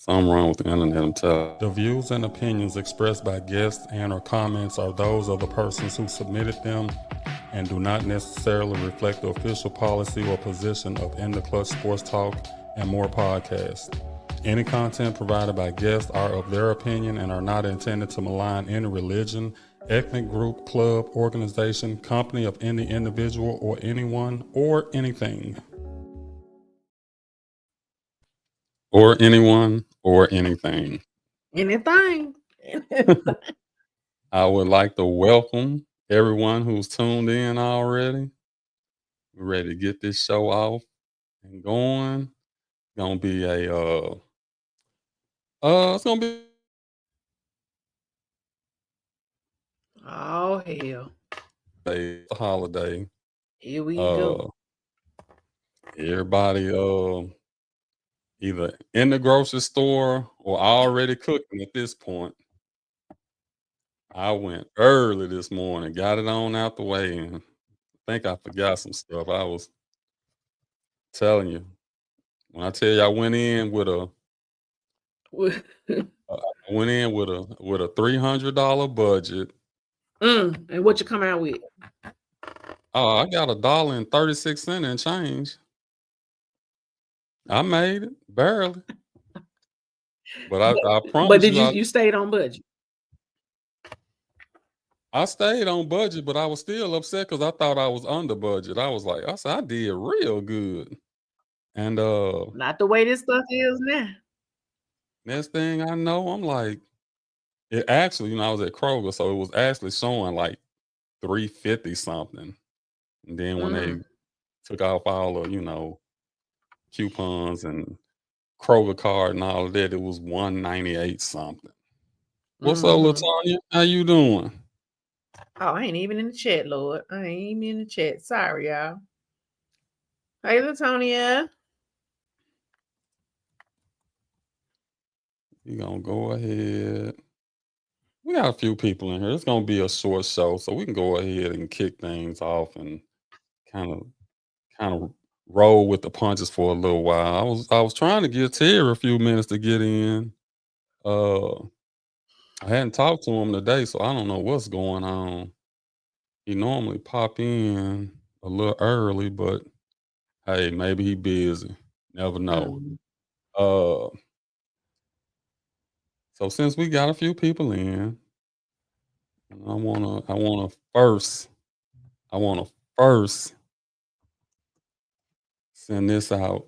Something wrong with the internet, I'm telling you. The views and opinions expressed by guests and or comments are those of the persons who submitted them and do not necessarily reflect the official policy or position of In the Clutch Sports Talk and More podcast. Any content provided by guests are of their opinion and are not intended to malign any religion, ethnic group, club, organization, company of any individual or anyone or anything. Or anyone or anything. Anything. I would like to welcome everyone who's tuned in already. We're ready to get this show off and going. Gonna be it's gonna be Oh hell. a holiday. Here we Uh go. Everybody either in the grocery store or already cooking at this point. I went early this morning, got it on out the way, and I think I forgot some stuff. I was telling you. When I tell you I went in with a $300 budget. And what you come out with? Oh, I got $1.36 and change. I made it barely, but I promise But did you, you stayed on budget? I stayed on budget, but I was still upset because I thought I was under budget. I was like, I said I did real good, and Not the way this stuff is now. next thing I know, I'm like, it actually, I was at Kroger, so it was actually showing like 350 something, and then when they took off all the coupons and Kroger card and all of that, it was 198 something. What's up, Latonya? How you doing? Oh, I ain't even in the chat, Lord. I ain't even in the chat. Sorry, y'all. Hey, Latonia. We gonna go ahead. We got a few people in here. It's gonna be a short show, so we can go ahead and kick things off and kind of roll with the punches for a little while. I was trying to give Terry a few minutes to get in. I hadn't talked to him today, so I don't know what's going on. He normally pop in a little early, but hey, maybe he busy. Never know. So since we got a few people in, I wanna first send this out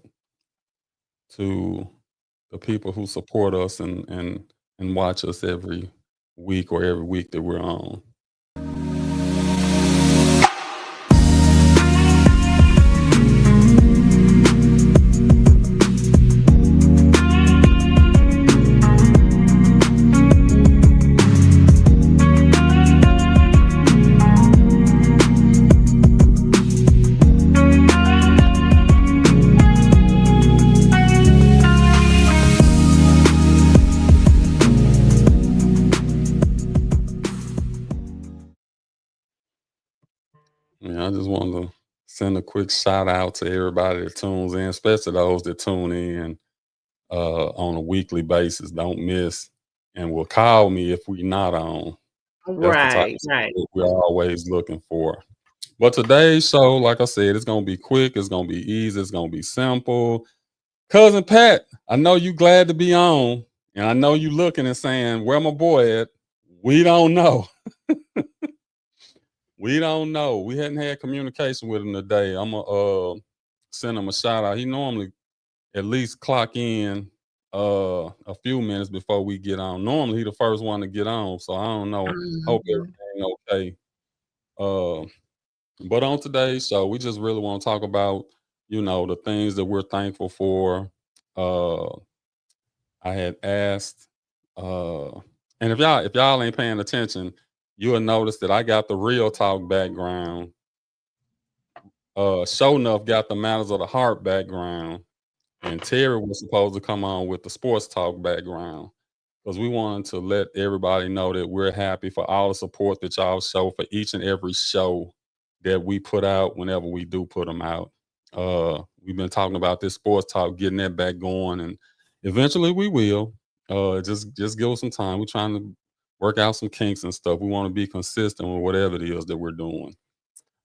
to the people who support us and watch us every week or every week that we're on. I just wanted to send a quick shout out to everybody that tunes in, especially those that tune in on a weekly basis. Don't miss, and will call me if we're not on. That's the type of support we're always looking for. But today's show, like I said, it's gonna be quick. It's gonna be easy. It's gonna be simple. Cousin Pat, I know you glad to be on, and I know you looking and saying, "Where my boy at?" We don't know. We don't know. We hadn't had communication with him today. I'm gonna send him a shout out. He normally at least clock in a few minutes before we get on. Normally he the first one to get on, so I don't know. Hope everything okay. But on today's show, we just really want to talk about, the things that we're thankful for. I had asked, and if y'all ain't paying attention, you'll notice that I got the real talk background. Show enough got the matters of the heart background, and Terry was supposed to come on with the sports talk background because we wanted to let everybody know that we're happy for all the support that y'all show for each and every show that we put out whenever we do put them out. We've been talking about this sports talk, getting that back going, Eventually we will. Just give us some time. We're trying to work out some kinks and stuff. We want to be consistent with whatever it is that we're doing.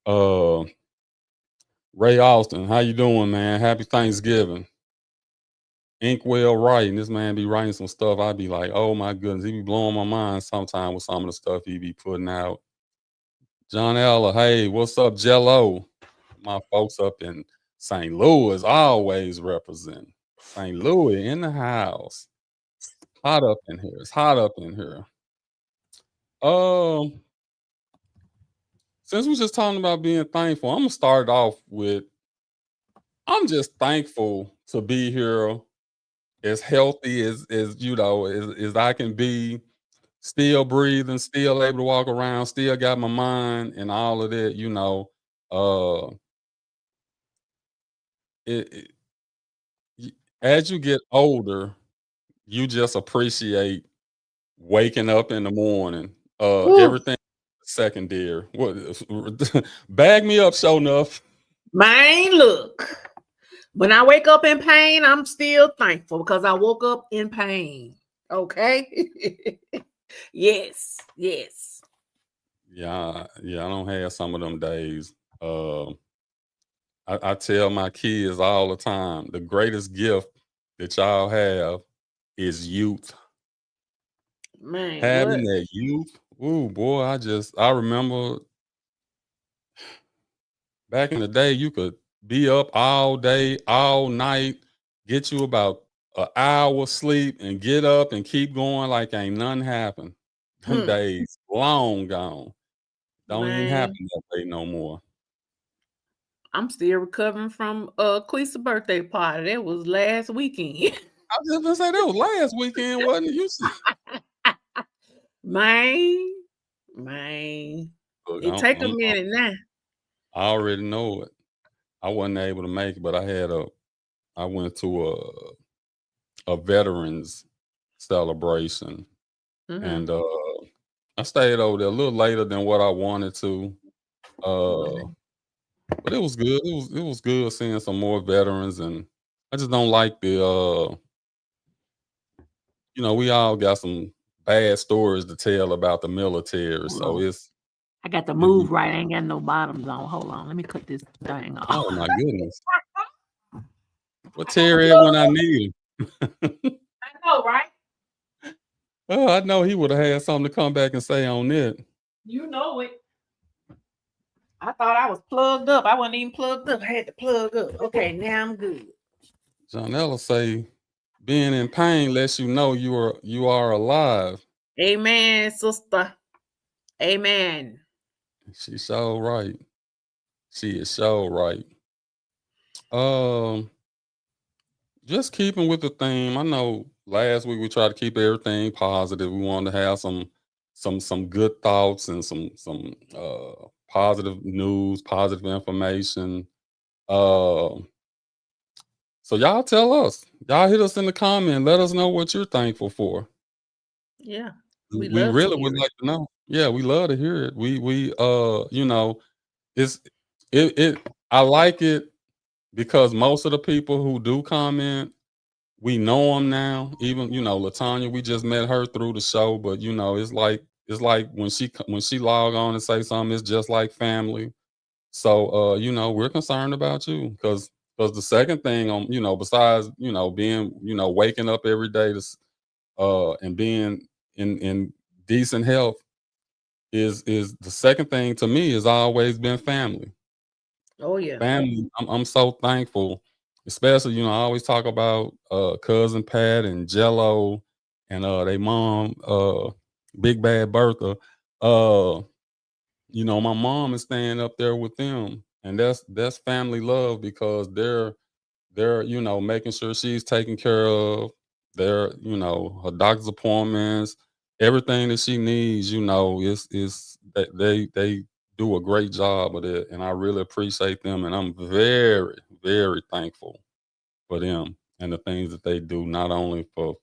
Uh Ray Austin, how you doing, man? Happy Thanksgiving. Inkwell writing. This man be writing some stuff. I'd be like, oh my goodness, he be blowing my mind sometime with some of the stuff he be putting out. John Ella, hey, what's up, Jello? My folks up in St. Louis always represent. St. Louis in the house. Hot up in here. It's hot up in here. Um, since we're just talking about being thankful, I'm gonna start off with I'm just thankful to be here as healthy as you know as I can be, still breathing, still able to walk around, still got my mind and all of that, you know. Uh it as you get older, you just appreciate waking up in the morning. Woo. Everything secondary. What bag me up, show enough. Man, look. When I wake up in pain, I'm still thankful because I woke up in pain. Okay? Yes. Yes. Yeah, yeah, I don't have some of them days. I tell my kids all the time, the greatest gift that y'all have is youth. Man, Having what? that youth, ooh boy, I remember back in the day, you could be up all day, all night, get you about an hour sleep, and get up and keep going like ain't nothing happened. Them Hmm. days long gone. Don't even Man, happen that way no more. I'm still recovering from Queesa's birthday party. That was last weekend. I was just gonna say that was last weekend, wasn't it? Man, man. Look, It take a minute now. I already know it. I wasn't able to make it, but I went to a veterans celebration, Mm-hmm. and I stayed over there a little later than what I wanted to. Uh, but it was good. It was good seeing some more veterans, and I just don't like the we all got some bad stories to tell about the military, Hold so on. it's I got the it, move right. I ain't got no bottoms on. Hold on. Let me cut this thing off. oh my goodness. What Terry at when I need him? I know, right? Oh, I know he would have had something to come back and say on it. You know it. I thought I was plugged up. I wasn't even plugged up. I had to plug up. Okay, now I'm good. Janella say being in pain lets you know you are alive. Amen, sister. Amen. She's so right. She is so right. Um, just keeping with the theme. I know last week we tried to keep everything positive. We wanted to have some good thoughts and some positive news, positive information. Uh, so y'all tell us. Y'all hit us in the comment. Let us know what you're thankful for. Yeah. We We love to really hear would it. like to know. Yeah, we love to hear it. It's it I like it because most of the people who do comment, we know them now. Even Latanya, we just met her through the show, but it's like when she log on and say something, it's just like family. So we're concerned about you because the second thing on besides being waking up every day and being in decent health is the second thing to me has always been family. Oh yeah. Family, I'm so thankful, especially I always talk about cousin Pat and Jello and they mom Big Bad Bertha. Uh my mom is staying up there with them, and that's family love because they're making sure she's taken care of. They're her doctor's appointments, everything that she needs. Is they do a great job of it, and I really appreciate them, and I'm very very thankful for them and the things that they do, not only for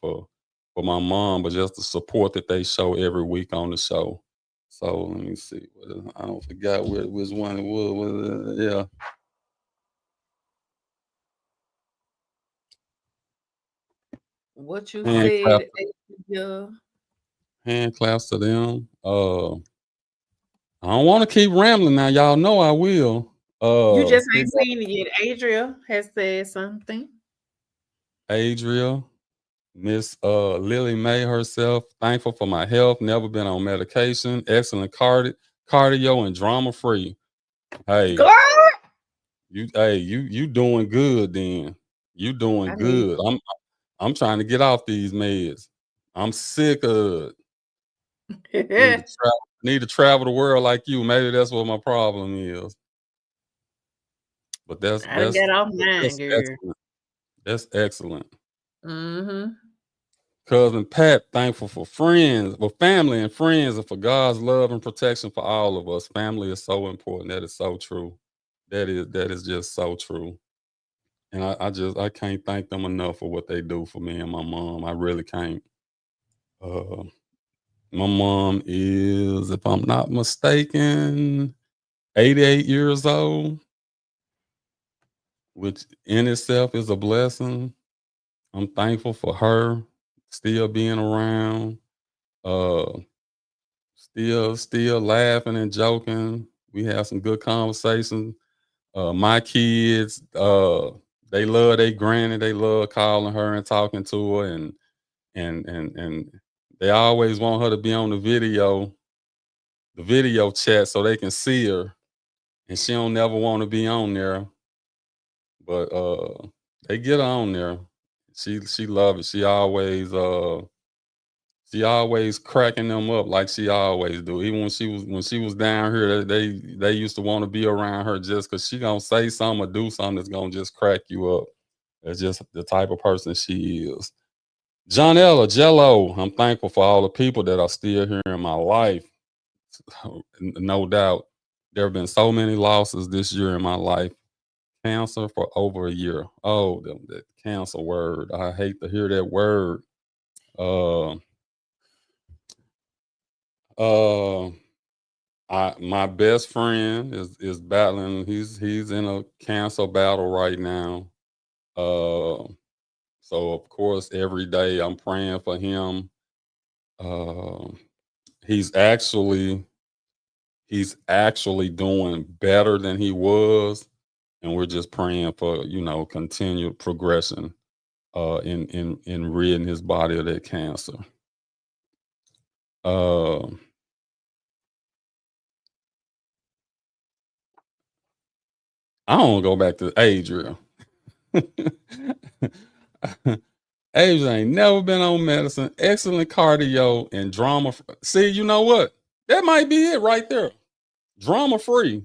my mom, but just the support that they show every week on the show. So let me see. I don't forgot which one it was. Yeah. What you Hand clap, said, yeah. hand claps to them. I don't want to keep rambling now. Y'all know I will. You just Here ain't go seen it yet. Adria has said something. Adria, Miss Lily Mae herself. Thankful for my health. Never been on medication. Excellent cardio and drama free. Hey, Girl, you doing good then. You doing I need good. I'm trying to get off these meds. I'm sick of it. to. Need to travel the world like you. Maybe that's what my problem is. But that's I done that's got off mine, that's girl. excellent. That's excellent. Mm-hmm. Cousin Pat, thankful for friends, for family and friends, and for God's love and protection for all of us. Family is so important. That is so true. That is just so true. And I can't thank them enough for what they do for me and my mom. I really can't. Uh, my mom is, if I'm not mistaken, 88 years old, which in itself is a blessing. I'm thankful for her still being around, uh, still laughing and joking. We have some good conversations. My kids, they love their granny. They love calling her and talking to her, and they always want her to be on the video chat so they can see her. And she don't never want to be on there, but they get her on there. She love it. She always cracking them up like she always do. Even when she was down here, they used to want to be around her just because she gonna say something or do something that's gonna just crack you up. That's just the type of person she is. Johnella Jello, I'm thankful for all the people that are still here in my life. No doubt, there have been so many losses this year in my life. Cancer for over a year. Oh, that cancer word. I hate to hear that word. Uh, uh, my best friend is battling. He's in a cancer battle right now. Uh, so of course every day I'm praying for him. Uh, he's actually doing better than he was, and we're just praying for continued progression in ridding his body of that cancer. Uh, I don't go back to Adriel. Adriel ain't never been on medicine. Excellent cardio and drama. See, you know what? That might be it right there. Drama free.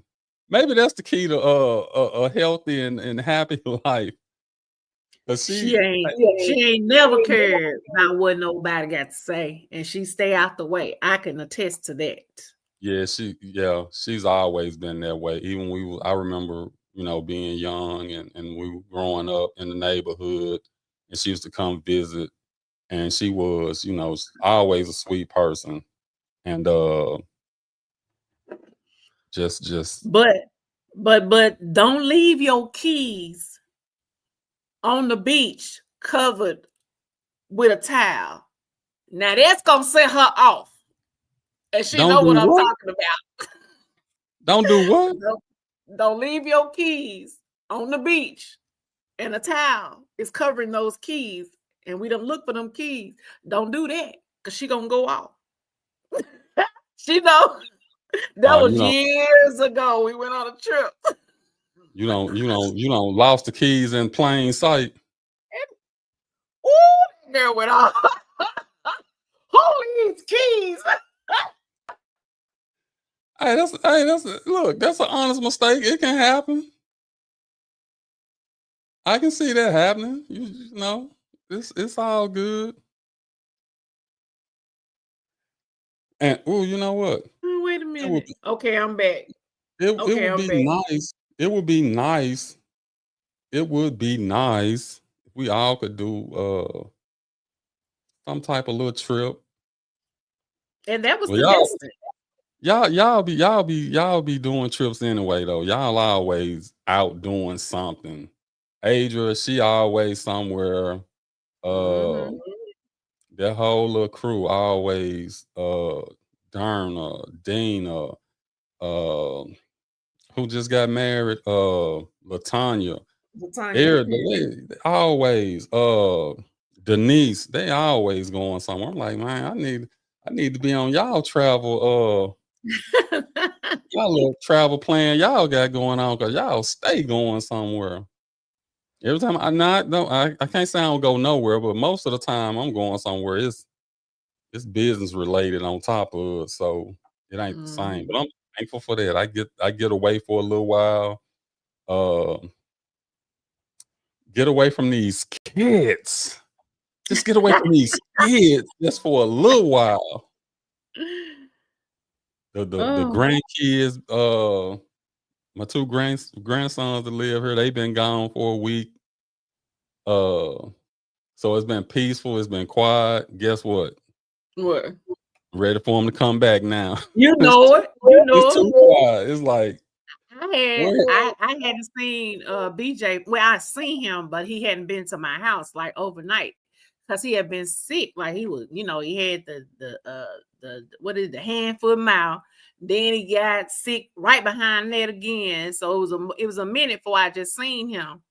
Maybe that's the key to a healthy and happy life. Cause She ain't never cared about what nobody got to say, and she stay out the way. I can attest to that. she's always been that way. Even I remember, being young and we were growing up in the neighborhood, and she used to come visit, and she was, always a sweet person, and just But don't leave your keys on the beach covered with a towel. Now that's gonna set her off, and she don't know do what I'm what? talking about. Don't do what? Don't leave your keys on the beach, and a towel is covering those keys, and we don't look for them keys. Don't do that, cause she gonna go off. She know. That was You know, years ago. We went on a trip. lost the keys in plain sight. Ooh, girl went off. Holy keys. Look, that's an honest mistake. It can happen. I can see that happening. You know, it's all good. And you know what? Wait a It would minute. Okay, I'm back. it Okay, would I'm be back. nice. It would be nice. It would be nice if we all could do some type of little trip. And that was Well, the distance. y'all be doing trips anyway though. Y'all always out doing something. Adria, she always somewhere. Uh, Mm-hmm. that whole little crew always, Darna, Dina, uh, who just got married, Latanya. Latanya. They always, Denise, they always going somewhere. I'm like, man, I need to be on y'all travel, y'all little travel plan y'all got going on because y'all stay going somewhere. Every time I can't say I don't go nowhere, but most of the time I'm going somewhere. It's business related on top of it, so it ain't the same. But I'm thankful for that. I get away for a little while. Get away from these kids. Just get away from these kids just for a little while. The Oh, grandkids, my two grandsons that live here, they've been gone for a week. So it's been peaceful, it's been quiet. Guess what? what? Ready for them to come back now. You It's know it. You know it's too it. quiet. It's like, where? I hadn't seen BJ. Well, I seen him, but he hadn't been to my house like overnight because he had been sick. Like he was, you know, he had the what is it, the hand, foot, mouth. Then he got sick right behind that again. So it was a minute before I just seen him.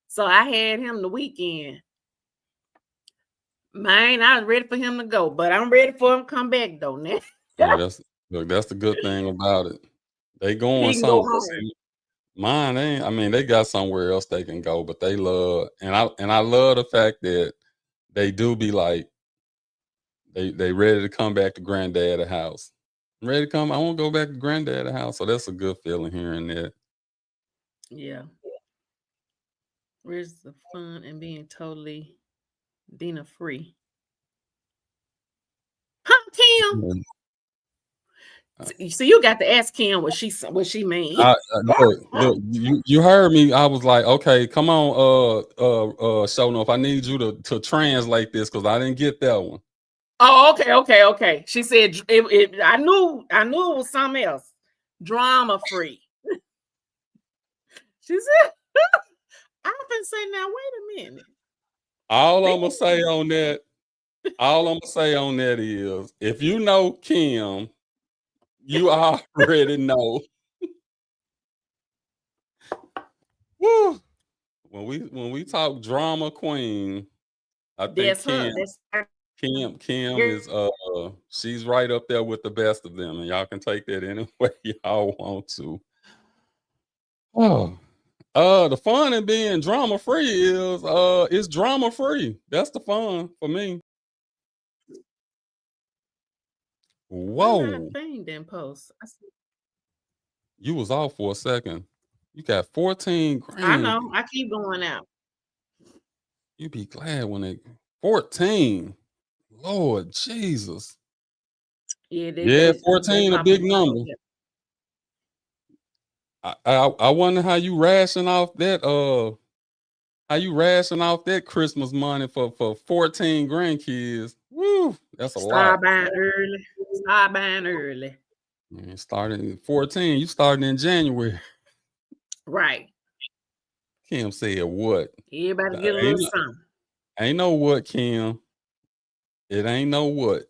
So I had him the weekend. Man, I was ready for him to go, but I'm ready for him to come back though. Now Oh, that's the good thing about it. They going he can go somewhere. home. Mine ain't. I mean, they got somewhere else they can go, but they love, and I love the fact that they do be like they ready to come back to granddad's house. I'm ready to come. I want to go back to granddad's house, so that's a good feeling hearing that. Yeah. Where's the fun in being totally Dina free? Huh, Kim? Mhm. So you got to ask Kim what she mean. Look, you heard me. I was like, okay, come on, show no. If I need you to translate this because I didn't get that one. Oh, okay. She said I knew it was something else. Drama free. She said, I've been saying now, wait a minute. All I'm gonna say on that is, if you know Kim, you already know. Woo. When we talk drama queen, I think That's her. That's her. Kim is she's right up there with the best of them, and y'all can take that any way y'all want to. Oh. The fun in being drama free is it's drama free. That's the fun for me. Why my Whoa. thing didn't post? You was off for a second. You got 14 I grand. know. I keep going out. You be glad when they 14. Lord Jesus. Yeah, Yeah, they 14 a big popping up. number. I wonder how you ration off that Christmas money for 14 grandkids. Woo, that's a lot. Start buying early. Start buying early. Man, starting 14, you starting in January. Right. Kim said what? Everybody get a little something. Ain't no what, Kim. It ain't no what.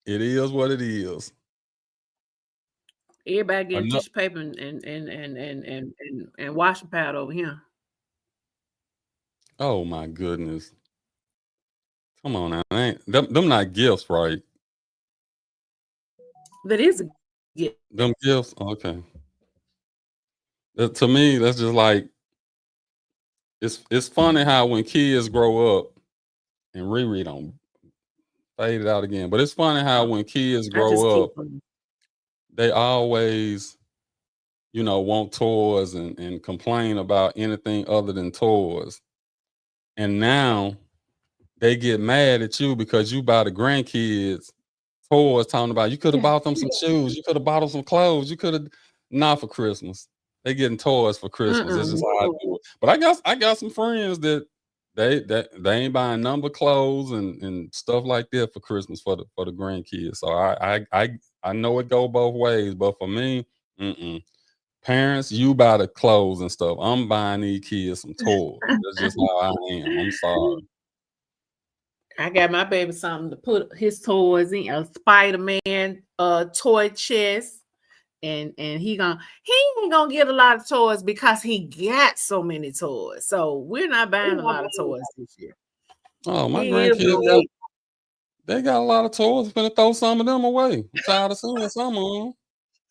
It is what it is. Everybody getting Enough. tissue paper and washing powder over here. Oh my goodness. Come on now. Ain't them not gifts, right? That is a gift. Them gifts? Okay. To me, that's just like it's funny how when kids grow up and Riri don't fade it out again. But it's funny how when kids I just grow keep up, them. they always, want toys and complain about anything other than toys. And now they get mad at you because you buy the grandkids toys, talking about you could have bought them some shoes, you could have bought them some clothes, you could have not for Christmas. They getting toys for Christmas. That's just how I do it. But I got some friends that they ain't buying number clothes and stuff like that for Christmas for the grandkids. So I know it go both ways, but for me, parents, you buy the clothes and stuff. I'm buying these kids some toys. That's just how I am. I'm sorry. I got my baby something to put his toys in, a Spider-Man toy chest. And he ain't gonna get a lot of toys because he got so many toys. So we're not buying a lot of toys this year. Oh, my He is grandkids they got a lot of toys. I'm finna throw some of them away. I'm tired of seeing some of them.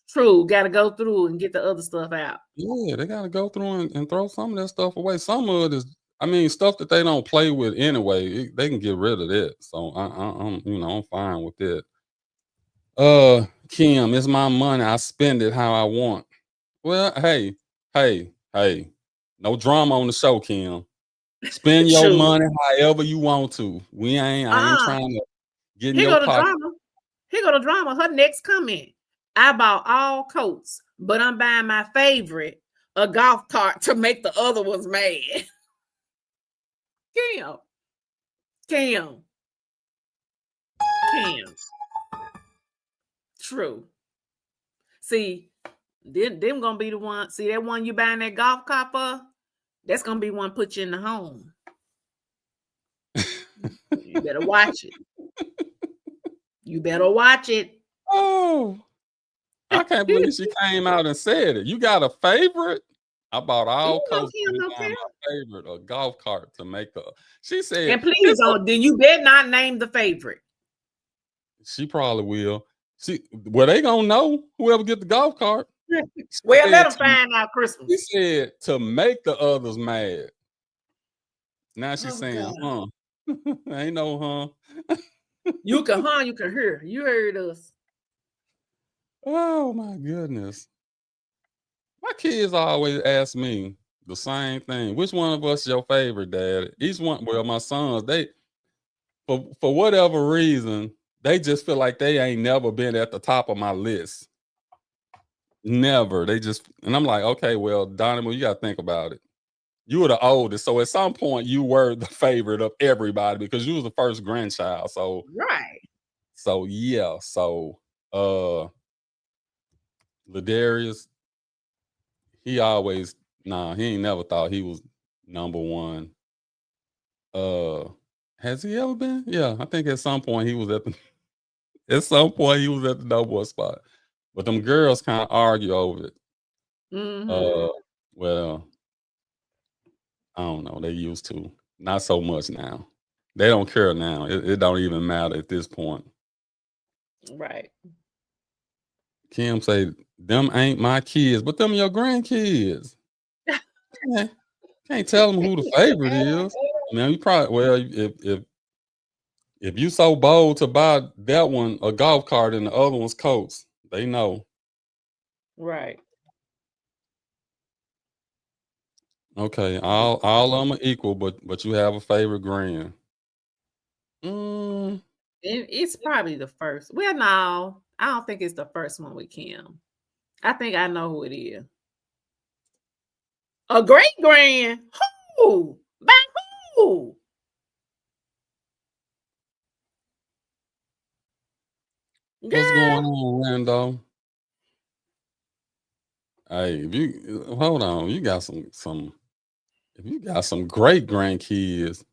true. Got to go through and get the other stuff out. Yeah, they gotta go through and throw some of that stuff away. Some of it is, I mean, stuff that they don't play with anyway. They can get rid of that. So I'm, I'm fine with that. Kim, it's my money. I spend it how I want. Well, hey, no drama on the show, Kim. Spend your True. money however you want to. I ain't trying to get in Here your go the pocket. drama. Here go the drama. Her next comment. I bought all coats, but I'm buying my favorite, a golf cart, to make the other ones mad. Cam. True. See, them gonna be the one. See that one you buying that golf cart for? That's gonna be one put you in the home. You better watch it. You better watch it. Oh, I can't believe she came out and said it. You got a favorite? I bought all coats. My favorite, a golf cart to make the. She said, and please don't. Then you better not name the favorite. She probably will. Well, they gonna know whoever get the golf cart. Well, let them find out Christmas. She said to make the others mad. Now she's saying, God. Ain't no huh. You can hear. You heard us. Oh my goodness. My kids always ask me the same thing. Which one of us your favorite, Dad? Each one, well, my sons, they for whatever reason, they just feel like they ain't never been at the top of my list. Never. They just, and I'm like, okay, well, Donnie, you gotta think about it. You were the oldest, so at some point you were the favorite of everybody because you was the first grandchild. So right. So yeah, Ladarius, he always he ain't never thought he was number one. Has he ever been? Yeah, I think at some point he was at the number one spot. But them girls kind of argue over it. Mm-hmm. Well, I don't know. They used to. Not so much now. They don't care now. It don't even matter at this point. Right. Kim say, them ain't my kids, but them your grandkids. Can't tell them who the favorite is. I mean, you probably, well, if you so bold to buy that one a golf cart and the other one's coats, they know. Right. Okay, all of them are equal, but you have a favorite grand. It's probably the first. Well, no, I don't think it's the first one with Kim. I think I know who it is. A great grand. Who? By who? What's going on, Rando? Hey, if you hold on, you got some. If you got some great grandkids.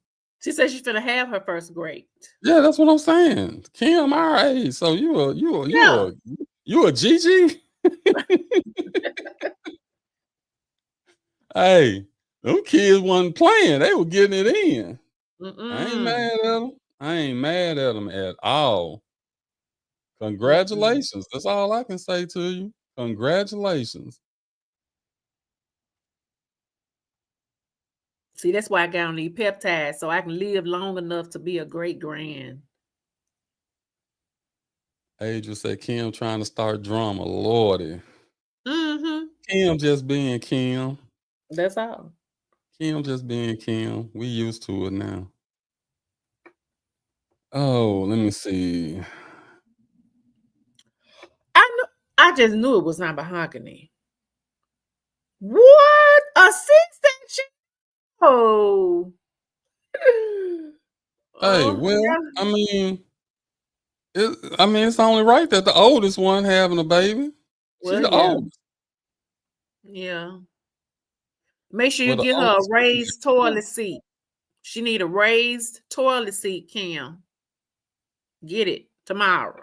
She said she's gonna have her first great. Yeah, that's what I'm saying. Kim, our age. So you a Gigi? Hey, them kids wasn't playing. They were getting it in. I ain't mad at them at all. Congratulations. That's all I can say to you. Congratulations. See, that's why I got on these peptides so I can live long enough to be a great grand. Adrian said Kim trying to start drama. Lordy. Mm-hmm. Kim just being Kim. That's all. Kim just being Kim. We used to it now. Oh, let me see. I just knew it was not mahogany. What? A 6-inch? Oh. Hey, well, yeah. I mean, it's only right that the oldest one having a baby. She's the oldest. Yeah. Make sure you get her a raised toilet seat. She need a raised toilet seat, Kim. Get it tomorrow.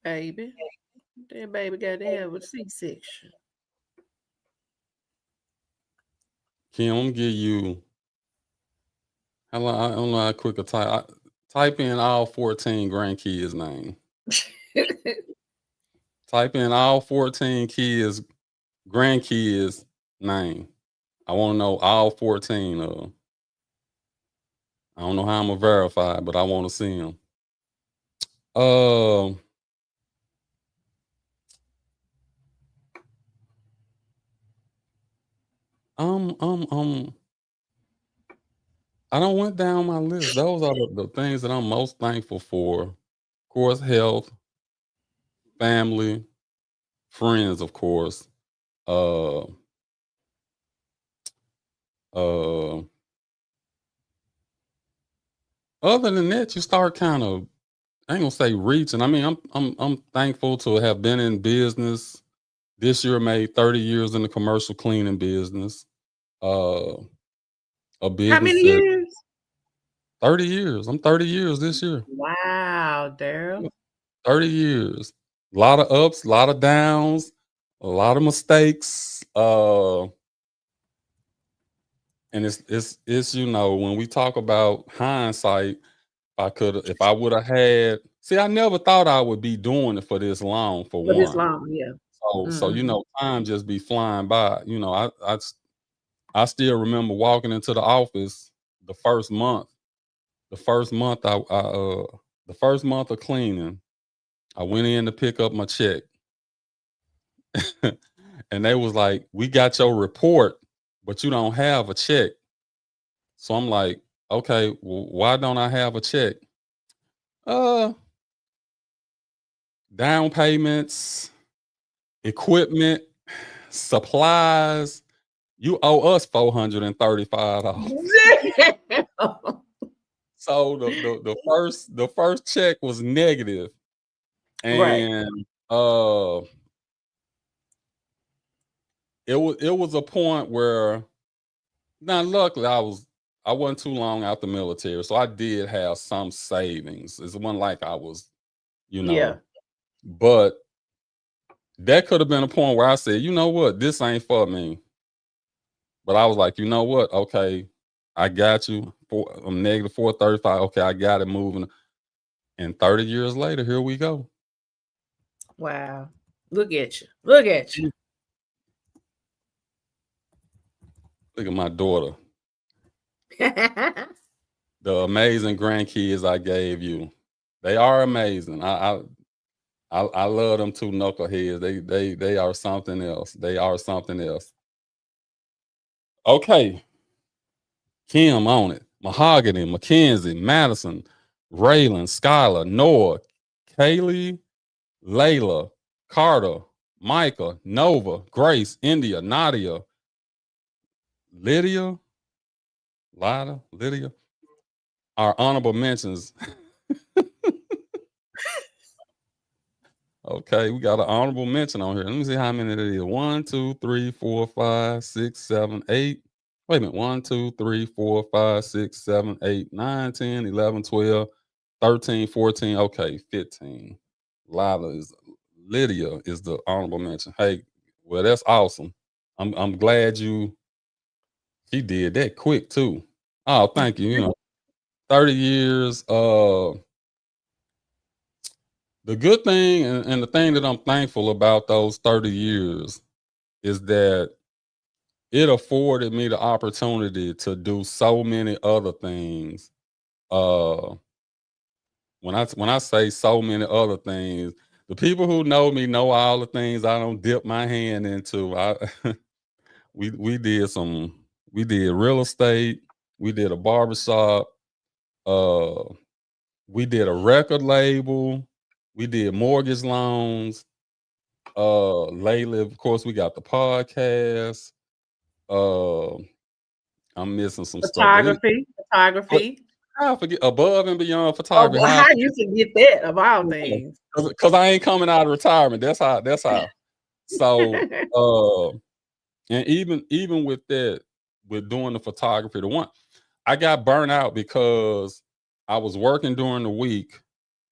Baby. That baby got to have a C-section. Kim, I'm gonna give you I don't know how quick a type. Type in all 14 grandkids' name. Type in all 14 kids, grandkids' name. I want to know all 14 of them. I don't know how I'm gonna verify, but I want to see them. I don't went down my list. Those are the things that I'm most thankful for. Of course, health, family, friends, of course. Uh, other than that, you start kind of, I ain't gonna say reaching. I mean, I'm thankful to have been in business. This year made 30 years in the commercial cleaning business. A How business many that years? 30 years. I'm 30 years this year. Wow, Daryl. 30 years. A lot of ups, a lot of downs, a lot of mistakes. And it's you know, when we talk about hindsight, if I would have had, see, I never thought I would be doing it for this long, for For this one. long, yeah. So you know, time just be flying by. You know, I still remember walking into the office the first month. The first month the first month of cleaning, I went in to pick up my check. And they was like, "We got your report, but you don't have a check." So I'm like, "Okay, well, why don't I have a check?" Down payments, equipment, supplies. You owe us $435. So the first check was negative, and it was a point where, now luckily I wasn't too long out the military, so I did have some savings. It wasn't like I was, you know, Yeah. but that could have been a point where I said, you know what, this ain't for me. But I was like, you know what, okay, I got you. I'm negative 435. Okay, I got it moving. And 30 years later, here we go. Wow. Look at you. Look at you. Look at my daughter. The amazing grandkids I gave you. They are amazing. I love them two knuckleheads. They are something else. They are something else. Okay. Kim on it. Mahogany, Mackenzie, Madison, Raylan, Skylar, Noah, Kaylee, Layla, Carter, Micah, Nova, Grace, India, Nadia, Lydia. Our honorable mentions. Okay, we got an honorable mention on here. Let me see how many it is. 1, 2, 3, 4, 5, 6, 7, 8. Wait a minute. 1, 2, 3, 4, 5, 6, 7, 8, 9, 10, 11, 12, 13, 14. Okay, 15. Lydia is the honorable mention. Hey, well, that's awesome. I'm glad she did that quick too. Oh, thank you. You know, 30 years. The good thing and the thing that I'm thankful about those 30 years is that it afforded me the opportunity to do so many other things. When I say so many other things, the people who know me know all the things I don't dip my hand into. We did real estate, we did a barbershop, we did a record label, we did mortgage loans. Lately, of course, we got the podcast. I'm missing some Photography. I forget Above and Beyond Oh, Photography. well, how you forget that of all things? Because I ain't coming out of retirement. That's how. So and even with that, with doing the photography. The one I got burnt out because I was working during the week,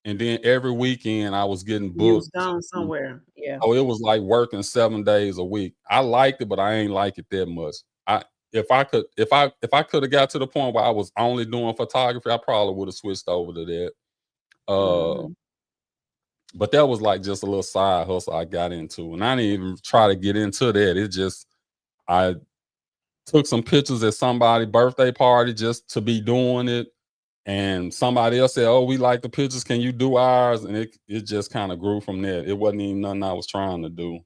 and then every weekend I was getting You was booked. gone somewhere. Yeah. Oh, it was like working 7 days a week. I liked it, but I ain't like it that much. If I could have got to the point where I was only doing photography, I probably would have switched over to that. Mhm. But that was like just a little side hustle I got into, and I didn't even try to get into that. It just I took some pictures at somebody's birthday party just to be doing it, and somebody else said, "Oh, we like the pictures. Can you do ours?" And it just kind of grew from there. It wasn't even nothing I was trying to do.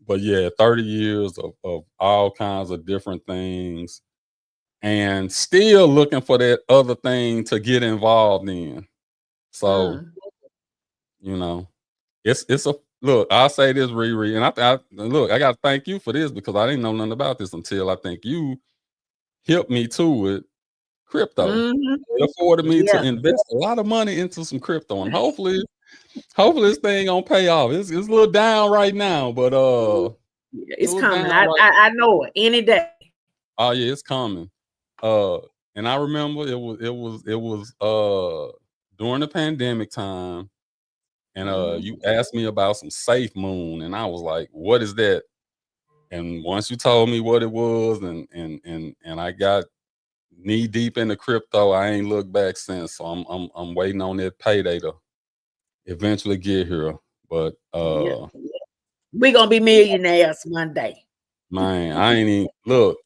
But yeah, 30 years of all kinds of different things, and still looking for that other thing to get involved in. So, Mm. you know, it's a look, I'll say this, Riri, and I look, I gotta thank you for this because I didn't know nothing about this until I think you helped me too with crypto. Mhm. It afforded me to Yeah. invest a lot of money into some crypto, and hopefully this thing gonna pay off. It's a little down right now, but Yeah, it's a it's little down coming. right. I know it any day. Oh yeah, it's coming. Uh, and I remember it was during the pandemic time, and Mhm. you asked me about some Safe Moon, and I was like, "What is that?" And once you told me what it was, and I got knee deep into crypto, I ain't looked back since. So I'm waiting on that payday to eventually get here. But Yeah. We're gonna be millionaires one day. man, I ain't even look.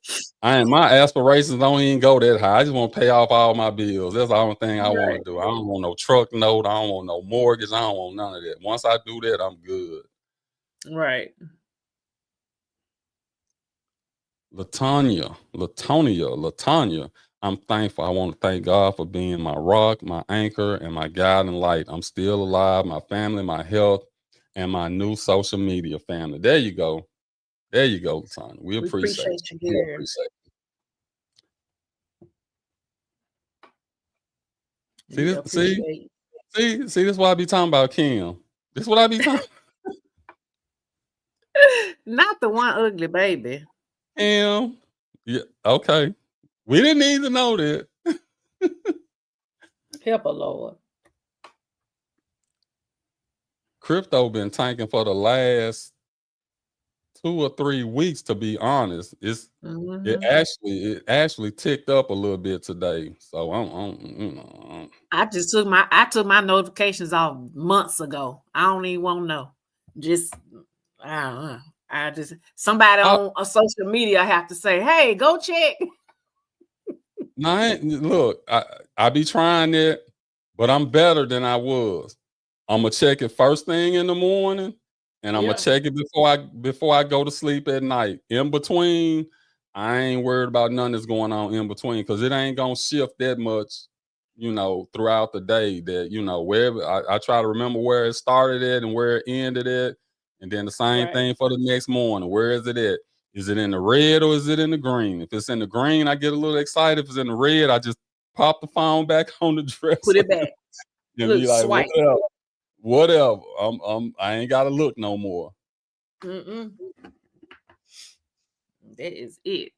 I ain't my aspirations don't even go that high. I just want to pay off all my bills. That's the only thing I want Right. to do. I don't want no truck note. I don't want no mortgage. I don't want none of that. Once I do that, I'm good. Right. Latonia. I'm thankful. I want to thank God for being my rock, my anchor, and my guiding light. I'm still alive, my family, my health, and my new social media family. There you go. There you go, Latonia. We We appreciate appreciate you, you. We dear. appreciate you. We appreciate See, this is what I be talking about, Kim. This is what I be talking. not the one ugly baby. Kim. Yeah, okay. We didn't need to know that. Help a Lord. Crypto been tanking for the last 2 or 3 weeks, to be honest. It Mhm. actually ticked up a little bit today. So I took my notifications off months ago. I don't even want to know. Just I don't know. I just somebody I, on a social media have to say, "Hey, go check." no, look, I be trying it, but I'm better than I was. I'm gonna check it first thing in the morning, and I'm gonna Yeah. check it before I go to sleep at night. In between, I ain't worried about nothing that's going on in between because it ain't gonna shift that much, throughout the day. That wherever I try to remember where it started at and where it ended at, and then the same Right. thing for the next morning. Where is it at? Is it in the red or is it in the green? If it's in the green, I get a little excited. If it's in the red, I just pop the phone back on the Put dresser it back. and Look, be like, swipe. whatever. I ain't gotta look no more. Mm-mm. That is it.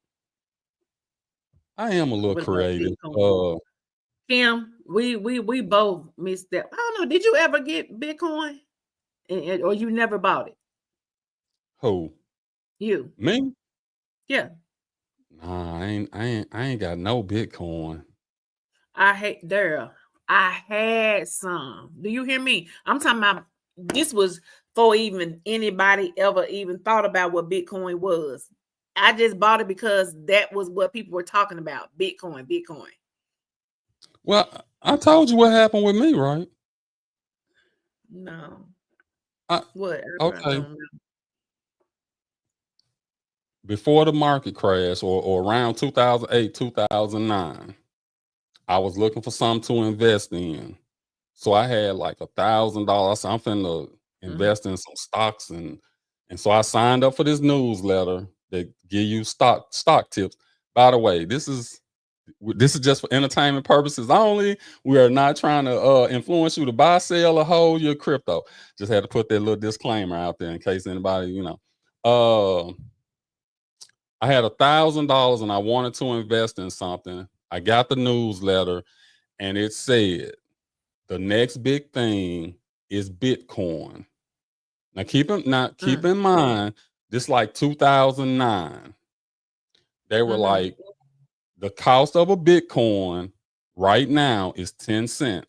I am a little What about creative. Bitcoin? Kim, we both missed that. I don't know. Did you ever get Bitcoin, or you never bought it? Who? You? Me? Yeah. Nah, I ain't got no Bitcoin. I hate Daryl. I had some. Do you hear me? I'm talking about this was before even anybody ever even thought about what Bitcoin was. I just bought it because that was what people were talking about. Bitcoin. Well, I told you what happened with me, right? No. I, What? I okay. don't know. Before the market crash or around 2008, 2009, I was looking for something to invest in. So I had like $1,000. I'm finna Mhm. invest in some stocks and so I signed up for this newsletter that give you stock tips. By the way, this is just for entertainment purposes only. We are not trying to influence you to buy, sell, or hold your crypto. Just had to put that little disclaimer out there in case anybody. I had $1,000 and I wanted to invest in something. I got the newsletter and it said the next big thing is Bitcoin. Now keep in mind, this like 2009. They were like, the cost of a Bitcoin right now is 10 cents.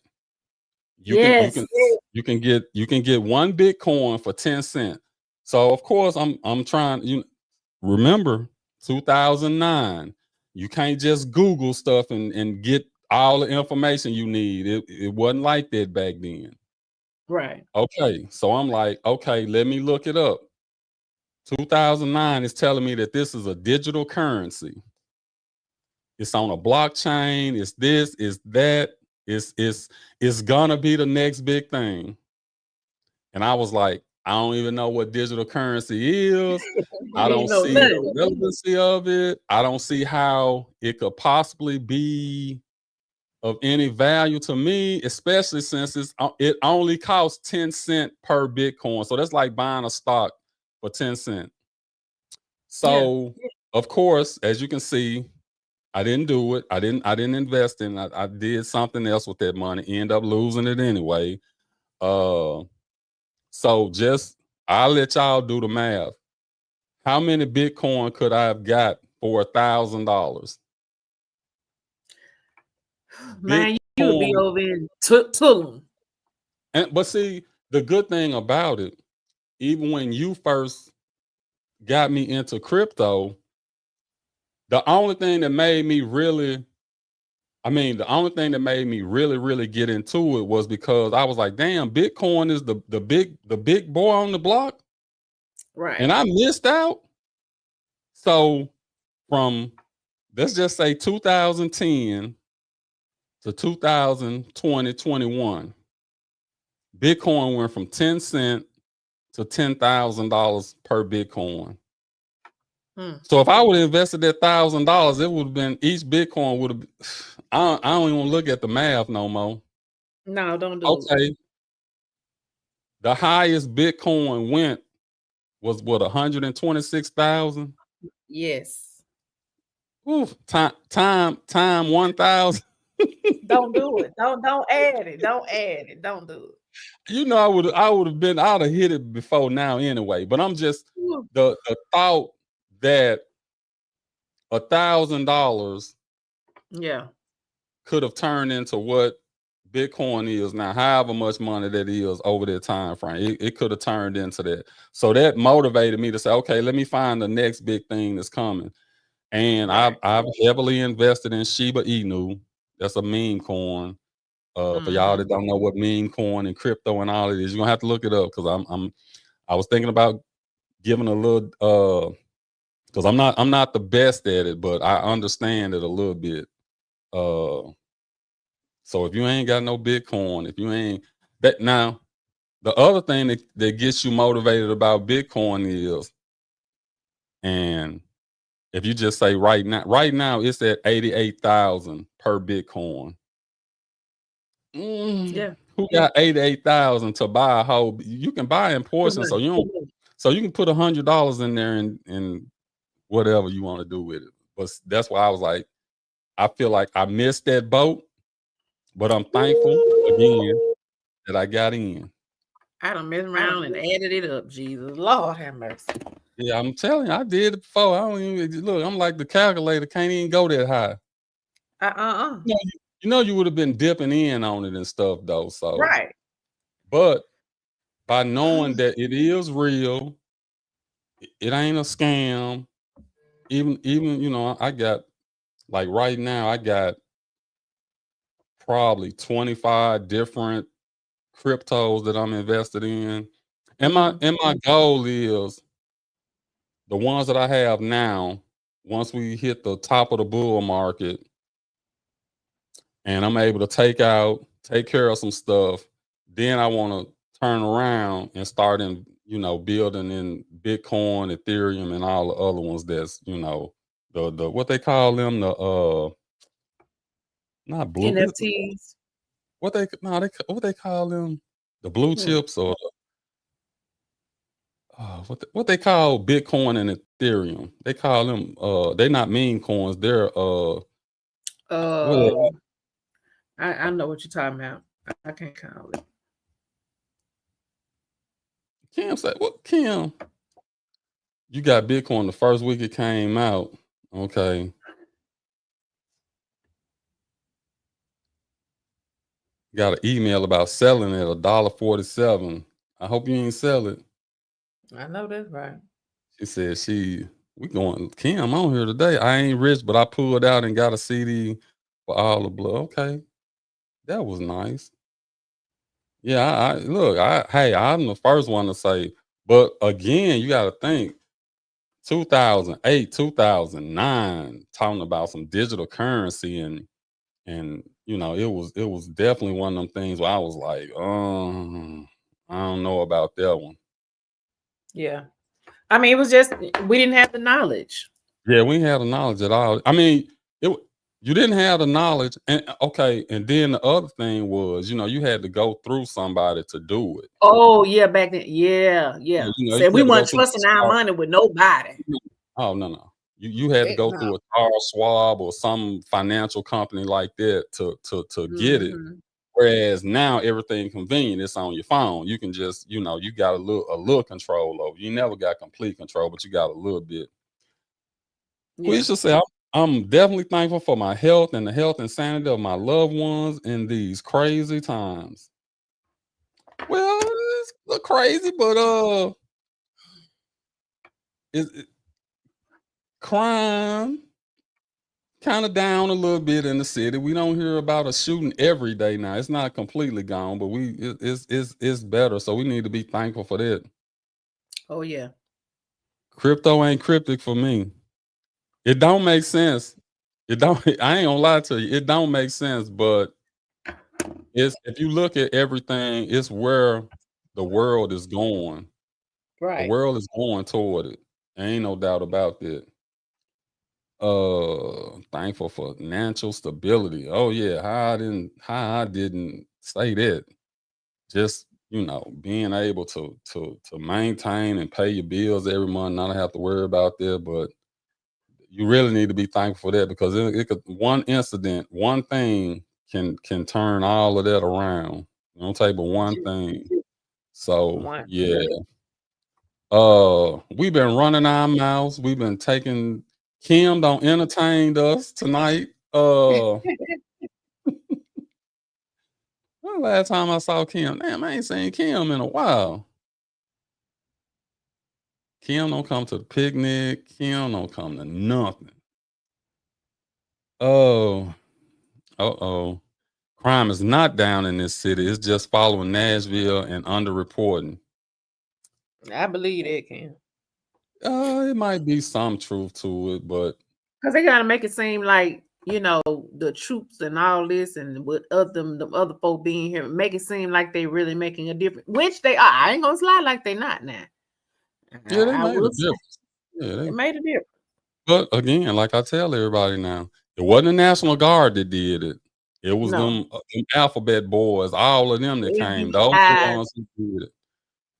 You can get one Bitcoin for 10 cents. So of course I'm trying, you remember 2009. You can't just Google stuff and get all the information you need. It wasn't like that back then. Right. Okay, so I'm like, okay, let me look it up. 2009 is telling me that this is a digital currency. It's on a blockchain. It's this. It's that. It's gonna be the next big thing. And I was like, I don't even know what digital currency is. I don't see the relevancy of it. I don't see how it could possibly be of any value to me, especially since it only costs 10 cents per Bitcoin. So that's like buying a stock for 10 cents. So of course, as you can see, I didn't do it. I didn't invest in it. I did something else with that money, end up losing it anyway. So I'll let y'all do the math. How many Bitcoin could I have got for $1,000? Man, you would be over in Tulum. But see, the good thing about it, even when you first got me into crypto, the only thing that made me really really get into it was because I was like, damn, Bitcoin is the big boy on the block. Right. And I missed out. So from, let's just say 2010 to 2020, 21, Bitcoin went from 10 cents to $10,000 per Bitcoin. So if I would have invested that $1,000, it would have been, each Bitcoin would have, I don't even want to look at the math no more. No, don't do it. Okay. The highest Bitcoin went was what, 126,000? Yes. Oof, time 1,000. Don't do it. Don't add it. Don't add it. Don't do it. You know, I'd have hit it before now anyway. But I'm just the thought that $1,000 could have turned into what Bitcoin is now, however much money that is over that time frame. It could have turned into that. So that motivated me to say, okay, let me find the next big thing that's coming. And I've heavily invested in Shiba Inu. That's a meme coin. For y'all that don't know what meme coin and crypto and all it is, you're gonna have to look it up, because I was thinking about giving a little because I'm not the best at it, but I understand it a little bit. So if you ain't got no Bitcoin, if you ain't that, now the other thing that gets you motivated about Bitcoin is, and if you just say right now it's at 88,000 per Bitcoin. Who got 88,000 to buy a whole? You can buy in portions, so you can put $100 in there and whatever you want to do with it. But that's why I was like, I feel like I missed that boat, but I'm thankful again that I got in. I done messed around and added it up. Jesus, Lord have mercy. Yeah, I'm telling you, I did it before. I don't even look. I'm like, the calculator can't even go that high. You know, you would have been dipping in on it and stuff though. So but by knowing that it is real, it ain't a scam. Even you know, I got, like right now, I got probably 25 different cryptos that I'm invested in. And my goal is, the ones that I have now, once we hit the top of the bull market and I'm able to take care of some stuff, then I want to turn around and start in, building in Bitcoin, Ethereum, and all the other ones that's, the what they call them, the not blue NFTs. What they call them, the blue chips, or what they call Bitcoin and Ethereum. They call them they're not meme coins. They're what are they? I know what you're talking about. I can't call it. Kim said, "What Kim? You got Bitcoin the first week it came out. Okay, got an email about selling it $1.47. I hope you ain't sell it." I know that's right. She said we going Kim on here today. I ain't rich, but I pulled out and got a CD for all the blood. Okay, that was nice. Yeah, look, hey, I'm the first one to say, but again, you got to think 2008, 2009, talking about some digital currency and it was definitely one of them things where I was like, I don't know about that one. Yeah. I mean, it was just we didn't have the knowledge. Yeah, we didn't have the knowledge at all. I mean, you didn't have the knowledge, and okay, and then the other thing was, you had to go through somebody to do it. Oh yeah, back then. Yeah. You Said we had to go weren't through trusting our money with nobody. Oh no. You had to go No. through a Charles Schwab or some financial company like that to get it. Mhm. Whereas now everything convenient, it's on your phone. You can just, you got a little control over. You never got complete control, but you got a little bit. Yeah. Quisha said, I'm definitely thankful for my health and the health and sanity of my loved ones in these crazy times. Well, it's a little crazy, but crime kind of down a little bit in the city. We don't hear about a shooting every day now. It's not completely gone, but it's better. So we need to be thankful for that. Oh yeah. Crypto ain't cryptic for me. It don't make sense. It don't. I ain't gonna lie to you. It don't make sense. But if you look at everything, it's where the world is going. The Right. world is going toward it. Ain't no doubt about that. Thankful for financial stability. Oh yeah, how I didn't say that. Just being able to maintain and pay your bills every month, not have to worry about that. But you really need to be thankful for that because it could one incident, one thing can turn all of that around. Don't take but one thing. So One. yeah. We've been running our mouths. We've been taking Kim don't entertain us tonight. When the last time I saw Kim? Damn, I ain't seen Kim in a while. Kim don't come to the picnic. Kim don't come to nothing. Oh, uh-oh. Crime is not down in this city. It's just following Nashville and underreporting. I believe that, Kim. It might be some truth to it, but Because they gotta make it seem like, the troops and all this and with the other folk being here, make it seem like they really making a difference, which they are. I ain't gonna slide like they not now. yeah, they I made a will say difference. Yeah, it made a difference. but again, like I tell everybody now, it wasn't the National Guard that did it. It was No. them alphabet boys, all of them that came. Those are the ones who did it.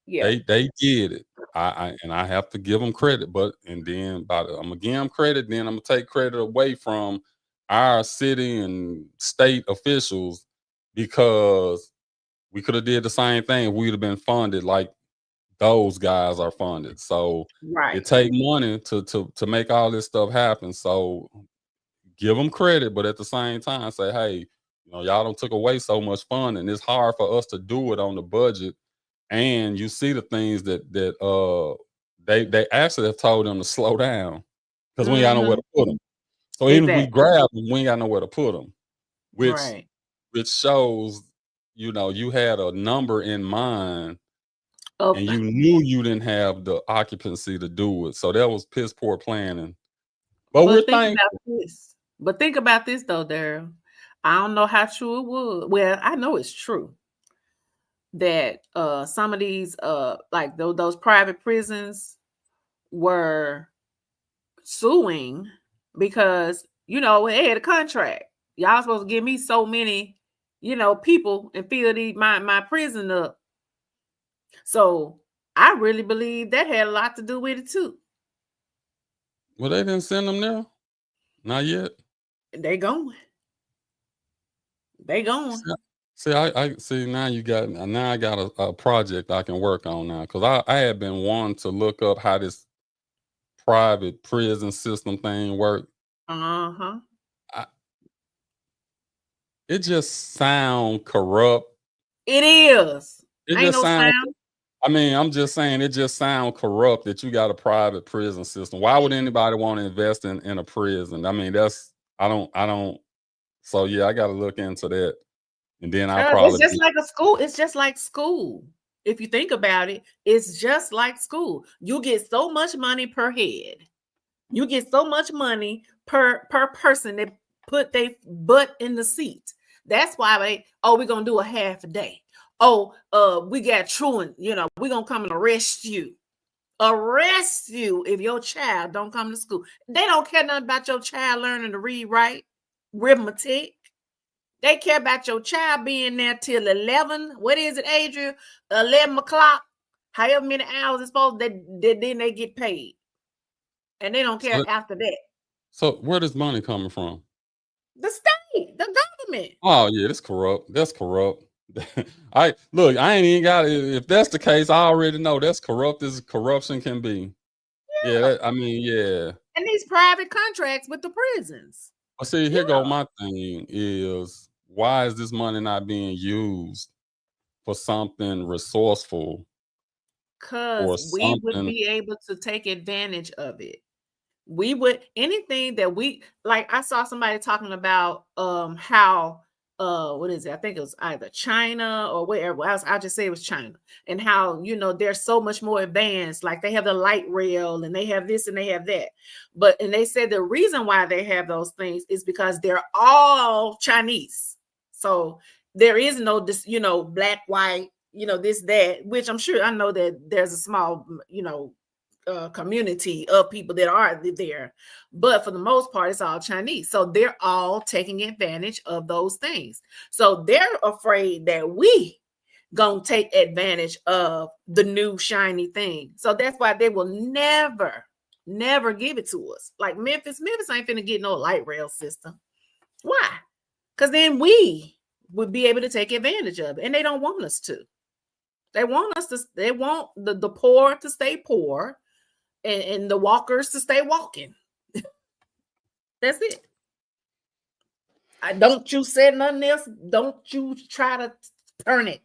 Yeah. They did it. I have to give them credit, but I'm gonna give them credit. Then I'm gonna take credit away from our city and state officials because we could have did the same thing. We'd have been funded like those guys are funded. So Right. it take money to make all this stuff happen. So give them credit, but at the same time say, hey, y'all don't took away so much fun, and it's hard for us to do it on the budget. And you see the things that they actually have told them to slow down because we ain't got nowhere to put them. So even if we grab them, we ain't got nowhere to put them, which shows you had a number in mind and you knew you didn't have the occupancy to do it. So that was piss poor planning. But we're thankful. Think about this though, Daryl. I don't know how true it was. Well, I know it's true that some of these like those private prisons were suing because they had a contract. Y'all supposed to give me so many people and fill my prison up. So I really believe that had a lot to do with it too. Well, they didn't send them there. Not yet. They going. They going. I see now. I got a project I can work on now because I had been wanting to look up how this private prison system thing work. Uh-huh. It just sound corrupt. It is. It Ain't just no sound. sound. I mean, I'm just saying it just sound corrupt that you got a private prison system. Why would anybody want to invest in a prison? I mean, I don't. So yeah, I got to look into that, and then I'll It's probably just like a school. It's just like school. If you think about it, it's just like school. You get so much money per head. You get so much money per person that put their butt in the seat. That's why we're gonna do a half a day. We got truant, we're gonna come and arrest you if your child don't come to school. They don't care nothing about your child learning to read, write, arithmetic. They care about your child being there till 11. What is it, Adrian? 11 o'clock, however many hours it's supposed then they get paid. And they don't care after that. So where does money coming from? The state, the government. Oh yeah, that's corrupt. That's corrupt. I ain't even got it. If that's the case, I already know that's corrupt as corruption can be. Yeah, yeah. And these private contracts with the prisons. Well, see, here go my thing is why is this money not being used for something resourceful? Because we would be able to take advantage of it. We would anything that we like. I saw somebody talking about how what is it? I think it was either China or wherever else. I'll just say it was China, and how they're so much more advanced. Like they have the light rail and they have this and they have that. And they said the reason why they have those things is because they're all Chinese. So there is no this, black, white, this, that, which I'm sure I know that there's a small, community of people that are there, but for the most part it's all Chinese, so they're all taking advantage of those things. So they're afraid that we gonna take advantage of the new shiny thing, so that's why they will never give it to us. Like Memphis ain't finna get no light rail system. Why? Because then we would be able to take advantage of it, and they don't want us to. They want the poor to stay poor and the walkers to stay walking. That's it. Don't you say nothing else. Don't you try to turn it.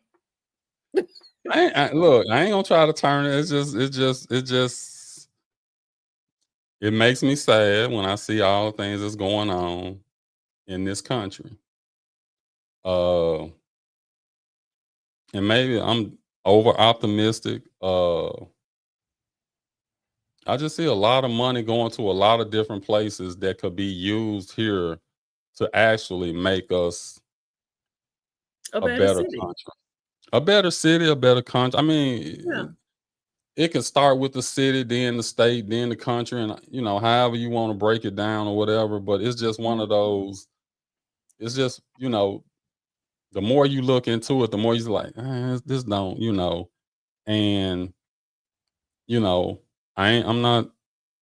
I ain't gonna try to turn it. It makes me sad when I see all the things that's going on in this country. And maybe I'm over optimistic. I just see a lot of money going to a lot of different places that could be used here to actually make us a better country. A better city, a better country. I mean, it can start with the city, then the state, then the country, and however you want to break it down or whatever. But it's just one of those. It's just the more you look into it, the more you're like, this don't, and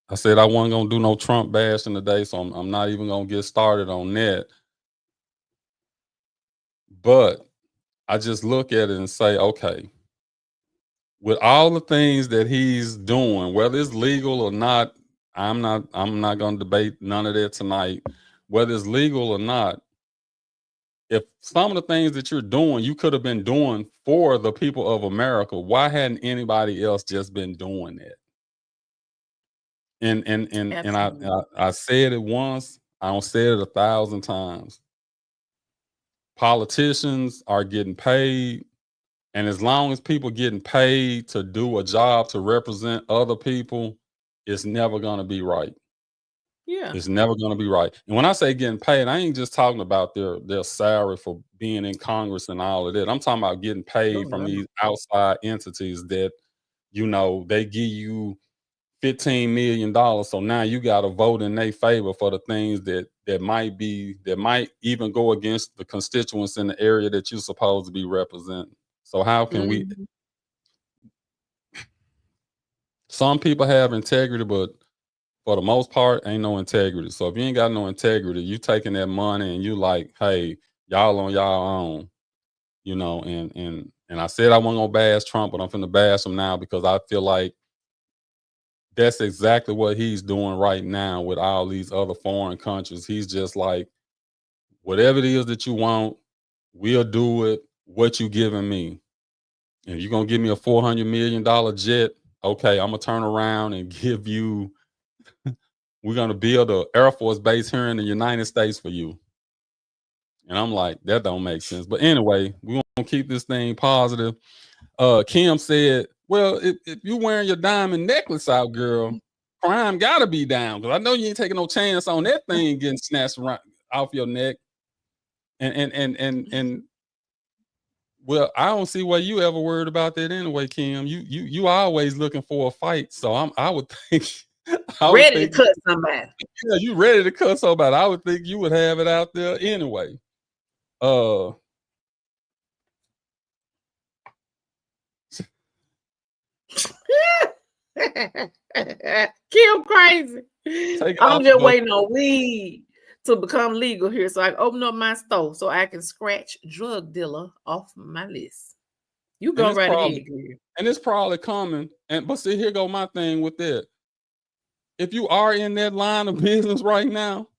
I said I wasn't gonna do no Trump bashing today, so I'm not even gonna get started on that. But I just look at it and say, okay, with all the things that he's doing, whether it's legal or not, I'm not gonna debate none of that tonight. Whether it's legal or not, if some of the things that you're doing, you could have been doing for the people of America, why hadn't anybody else just been doing that? And I said it once, I don't say it 1,000 times. Politicians are getting paid, and as long as people getting paid to do a job to represent other people, it's never gonna be right. Yeah. It's never gonna be right. And when I say getting paid, I ain't just talking about their salary for being in Congress and all of that. I'm talking about getting paid from these outside entities that, they give you $15 million. So now you got to vote in their favor for the things that might even go against the constituents in the area that you're supposed to be representing. So how can we? some people have integrity, but for the most part, ain't no integrity. So if you ain't got no integrity, you taking that money and you like, hey, y'all on y'all own, you know. And I said I wasn't gonna bash Trump, but I'm finna bash him now because I feel like that's exactly what he's doing right now with all these other foreign countries. He's just like, whatever it is that you want, we'll do it. What you giving me? And you're gonna give me a $400 million jet, okay, I'm gonna turn around and give you, we're gonna build an Air Force base here in the United States for you. And I'm like, that don't make sense. But anyway, we're gonna keep this thing positive. Kim said, well, if you wearing your diamond necklace out, girl, crime gotta be down. Because I know you ain't taking no chance on that thing getting snatched around, off your neck. And well, I don't see why you ever worried about that anyway, Kim. You always looking for a fight. So I would think Ready to cut somebody. Yeah, you ready to cut somebody. I would think you would have it out there anyway. Kim crazy. I'm just waiting on weed to become legal here so I can open up my store so I can scratch drug dealer off my list. You go right ahead. And it's probably coming. But see, here go my thing with that. If you are in that line of business right now,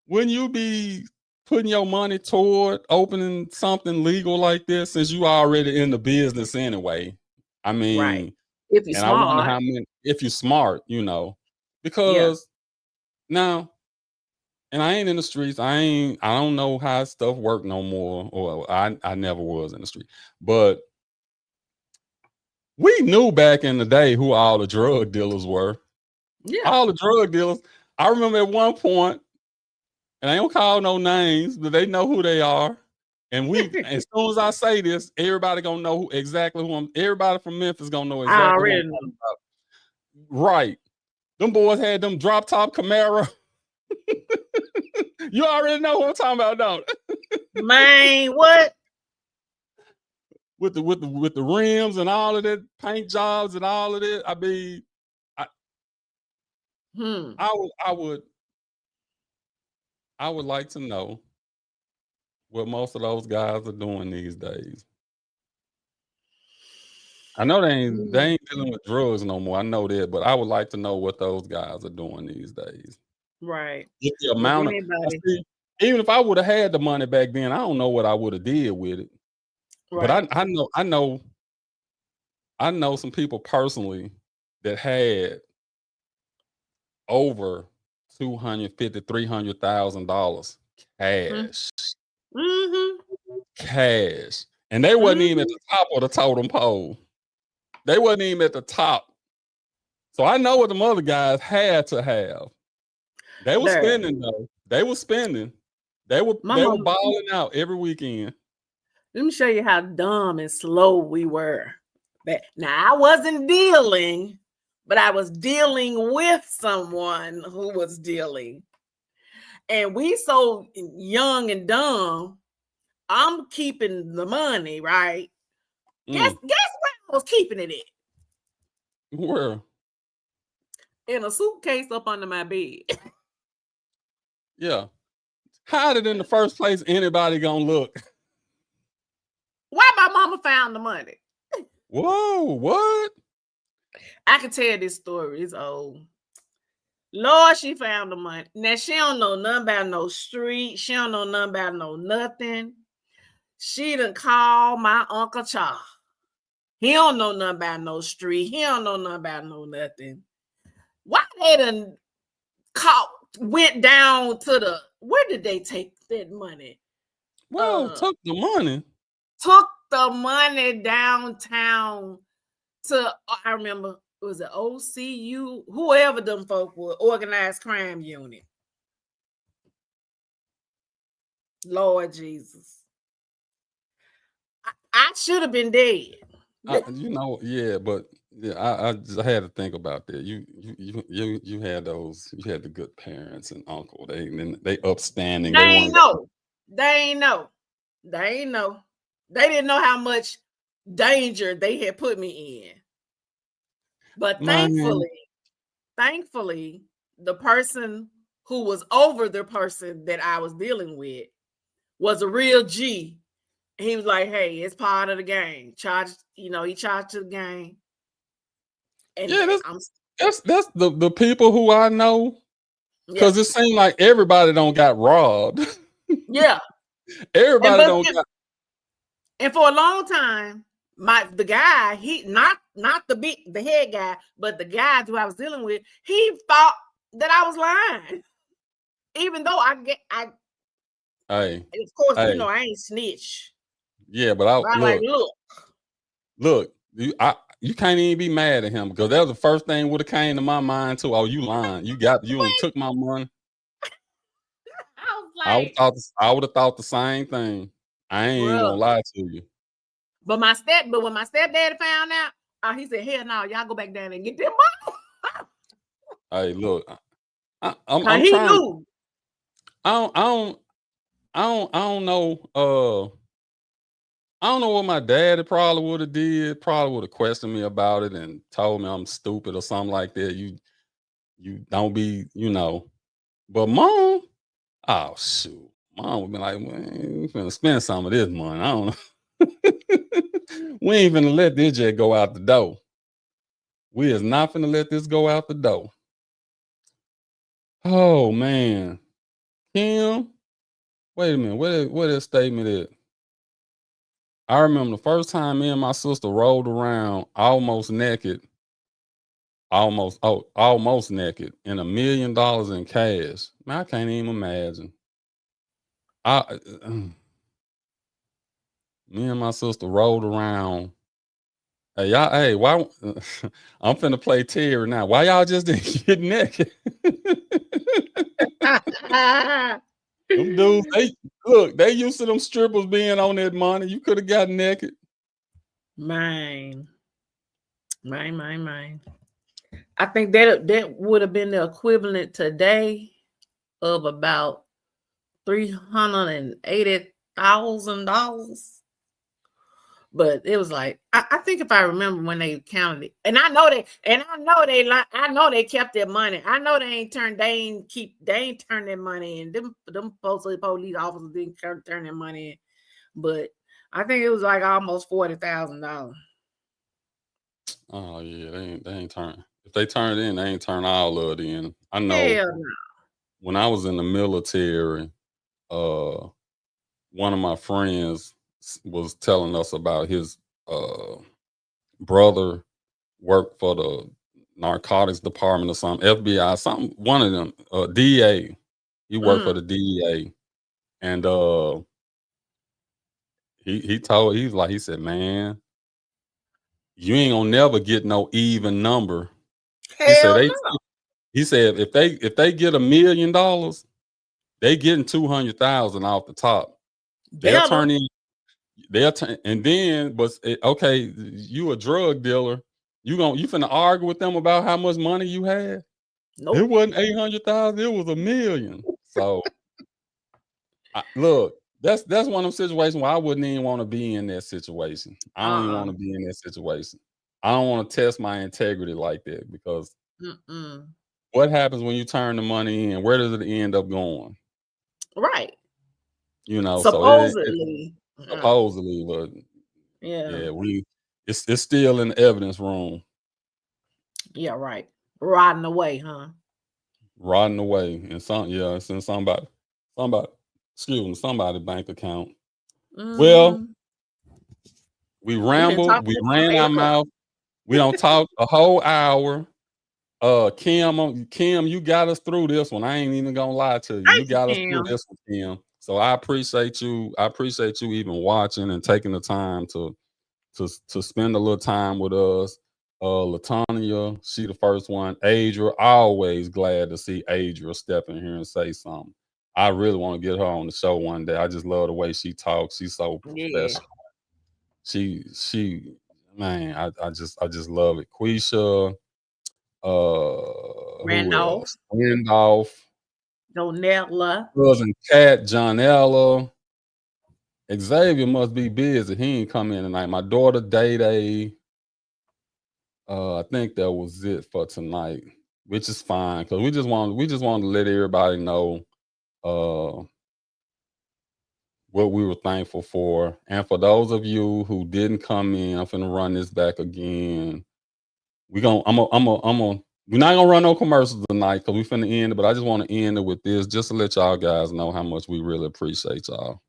wouldn't you be putting your money toward opening something legal like this since you already in the business anyway? I mean, right. If you're smart. I wonder how many, if you're smart, you know, because now, and I ain't in the streets. I don't know how stuff work no more, or I never was in the street, but we knew back in the day who all the drug dealers were. Yeah. All the drug dealers. I remember at one point, and I don't call no names, but they know who they are. And as soon as I say this, everybody gonna know exactly who I'm. Everybody from Memphis gonna know exactly. I already know. Right. Them boys had them drop top Camaro. You already know who I'm talking about, don't you? Man, what? With the rims and all of that, paint jobs and all of that. I mean, I would like to know what most of those guys are doing these days. I know they ain't dealing with drugs no more. I know that, but I would like to know what those guys are doing these days. Right. Just the amount even if I would have had the money back then, I don't know what I would have did with it. Right. But I know some people personally that had over $250,000, $300,000 cash. Cash. And they wasn't even at the top of the totem pole. They wasn't even at the top. So I know what the other guys had to have. They were spending though. They were spending. They were balling out every weekend. Let me show you how dumb and slow we were. Now I wasn't dealing, but I was dealing with someone who was dealing. And we so young and dumb. I'm keeping the money, right? Guess where I was keeping it at? Where? In a suitcase up under my bed. Yeah. How did in the first place anybody gonna look? Why my mama found the money? Whoa, what? I can tell this story. It's old. Lord, she found the money. Now, she don't know nothing about no street. She don't know nothing about no nothing. She done called my Uncle Charles. He don't know nothing about no street. He don't know nothing about no nothing. Why they done went down to where did they take that money? Well, took the money. Took the money downtown to, I remember, it was an OCU, whoever them folk were, organized crime unit. Lord Jesus. I should have been dead. But I just had to think about that. You had the good parents and uncle. They upstanding. They ain't know. They didn't know how much danger they had put me in. But Man, thankfully, the person who was over the person that I was dealing with was a real G. He was like, "Hey, it's part of the game. Charge, he charged to the game." And yeah, I'm that's the people who I know, yeah, because it seems like everybody don't got robbed. yeah. And Everybody but don't got. and for a long time, the guy, he not the head guy, but the guy who I was dealing with, he thought that I was lying. Even though I Hey, of course, hey, I ain't snitch. yeah, but But I'm like, look, you can't even be mad at him, because that was the first thing would have came to my mind too. Oh, you lying? You done took my money. I was like, I would have thought the same thing. I ain't even gonna bro. lie to you. But when my stepdaddy found out, he said, "Hell no, y'all go back down and get them money." Hey, look, I'm He trying. knew. I don't know. I don't know what my daddy probably would have did. Probably would have questioned me about it and told me I'm stupid or something like that. You don't be, But mom, oh shoot, mom would be like, "Man, we finna spend some of this money. I don't know. We ain't finna let this jet go out the door. We is not finna let this go out the door." Oh man, Kim, wait a minute. What is statement is? I remember the first time me and my sister rolled around almost naked, almost naked, and $1 million in cash. Man, I can't even imagine. Me and my sister rolled around. Hey, why? I'm finna play Terry now. Why y'all just didn't get naked? Them dudes, they used to them strippers being on that money. You could have gotten naked. Mine. I think that would have been the equivalent today of about $380,000. But it was like, I think if I remember when they counted it, and I know they kept their money. I know they ain't turned their money in. Them police officers didn't turn their money in. But I think it was like almost $40,000. Oh yeah, they ain't turn. If they turned in, they ain't turn all of it in. I know. Hell no. When I was in the military, one of my friends was telling us about his brother worked for the narcotics department or something, FBI, something, one of them, DEA. He worked for the DEA, and he said, "Man, you ain't gonna never get no even number." Hell no. He said if they get $1 million, they getting 200,000 off the top. They'll turn in. And then, but okay, you a drug dealer. You finna argue with them about how much money you had? Nope. It wasn't 800,000. It was $1 million. So, look, that's one of them situations where I wouldn't even want to be in that situation. I don't even want to be in that situation. I don't want to test my integrity like that, because what happens when you turn the money in? Where does it end up going? Right. Supposedly. Supposedly, but yeah, it's still in the evidence room. Yeah, right. Rotting away, huh? Rotting away, and it's in somebody's bank account. Well, we rambled, we ran our mouth. We don't talk a whole hour. Kim, you got us through this one. I ain't even gonna lie to you. You got us through this one, Kim. So I appreciate you. I appreciate you even watching and taking the time to spend a little time with us. Latanya, she the first one. Adria, always glad to see Adria step in here and say something. I really want to get her on the show one day. I just love the way she talks. She's so professional. She man, I just love it. Quisha, Randolph, Jonella, cousin Cat, Johnella. Xavier must be busy. He ain't come in tonight. My daughter Day Day. I think that was it for tonight, which is fine because we just wanted to let everybody know uh what we were thankful for. And for those of you who didn't come in, I'm finna run this back again. We're not gonna run no commercials tonight because we finna end it, but I just want to end it with this just to let y'all guys know how much we really appreciate y'all.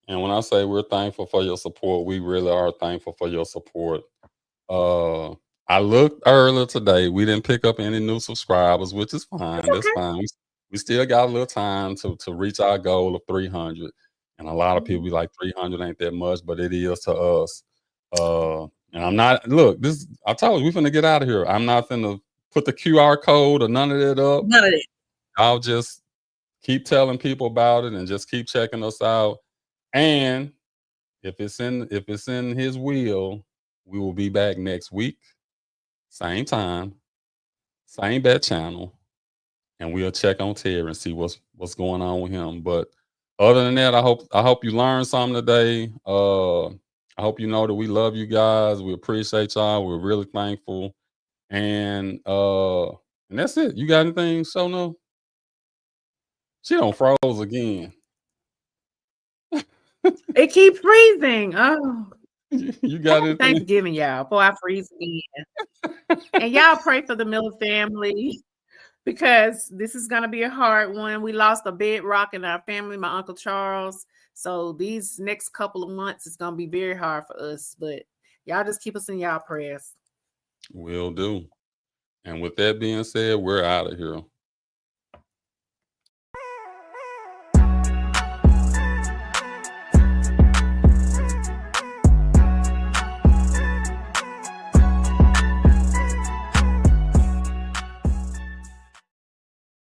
And when I say we're thankful for your support, we really are thankful for your support. I looked earlier today. We didn't pick up any new subscribers, which is fine. It's That's okay. fine. We still got a little time to reach our goal of 300. And a lot of people be like, 300 ain't that much, but it is to us. And I'm not, look, I told you, we're finna get out of here. I'm not finna put the QR code or none of that up. None of that. I'll just keep telling people about it and just keep checking us out. And if it's in his will, we will be back next week, same time, same bat channel, and we'll check on Terry and see what's going on with him. But other than that, I hope you learned something today. I hope you know that we love you guys. We appreciate y'all. We're really thankful. And that's it. You got anything, Shona? She don't froze again. It keeps freezing. Oh, You got anything? Thanksgiving, y'all, before I freeze again. And y'all pray for the Miller family because this is going to be a hard one. We lost a bedrock in our family, my Uncle Charles. So these next couple of months is going to be very hard for us. But y'all just keep us in y'all prayers. Will do. And with that being said, we're out of here.